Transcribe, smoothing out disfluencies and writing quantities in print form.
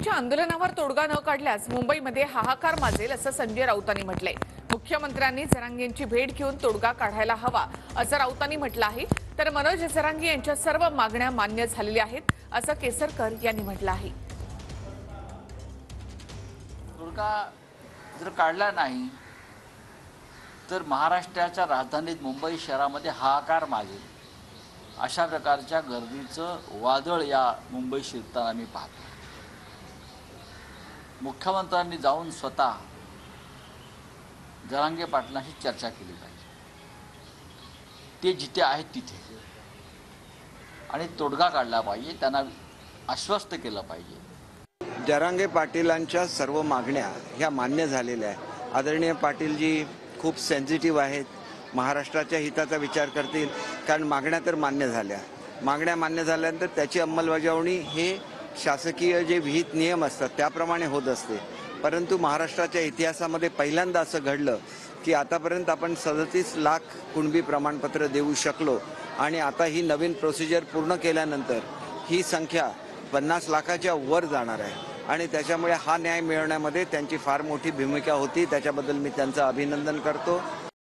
जरांगेंच्या आंदोलनावर तोडगा न काढल्यास मुंबईमध्ये हाहाकार माजेल असं संजय राऊतांनी म्हटलंय। मुख्यमंत्र्यांनी जरांगेंची भेट घेऊन तोडगा काढायला हवा असं राऊतांनी म्हटलं आहे। तर मनोज जरांगे यांच्या सर्व मागण्या मान्य झालेल्या आहेत असं केसरकर यांनी म्हटलं आहे। तोडगा जर काढला नाही तर महाराष्ट्राच्या राजधानीत मुंबई शहरामध्ये हाहाकार माजेल। अशा प्रकारच्या गर्दीचं वादळ या मुंबई शिरताना मी पाहतो। मुख्यमंत्र्यांनी जाऊन स्वतः जरांगे पाटलांशी चर्चा केली पाहिजे, ते जिथे आहेत तिथे, आणि तोडगा काढला पाहिजे, त्यांना आश्वस्त केलं पाहिजे। जरांगे पाटीलांच्या सर्व मागण्या ह्या मान्य झालेल्या आहेत। आदरणीय पाटीलजी खूप सेन्सिटिव्ह आहेत, महाराष्ट्राच्या हिताचा विचार करतील, कारण मागण्या तर मान्य झाल्या। मागण्या मान्य झाल्यानंतर त्याची अंमलबजावणी हे शासकीय जे विहित नियम असतात त्याप्रमाणे होत असते। परंतु महाराष्ट्राच्या इतिहासामध्ये पहिल्यांदा असं घडलं की आतापर्यंत आपण 37 लाख कुणबी प्रमाणपत्र देऊ शकलो, आणि आता ही नवीन प्रोसिजर पूर्ण केल्यानंतर ही संख्या 50 लाखाच्या वर जाणार आहे, आणि त्याच्यामुळे हा न्याय मिळवण्यामध्ये त्यांची फार मोठी भूमिका होती। त्याच्याबद्दल मी त्यांचं अभिनंदन करतो।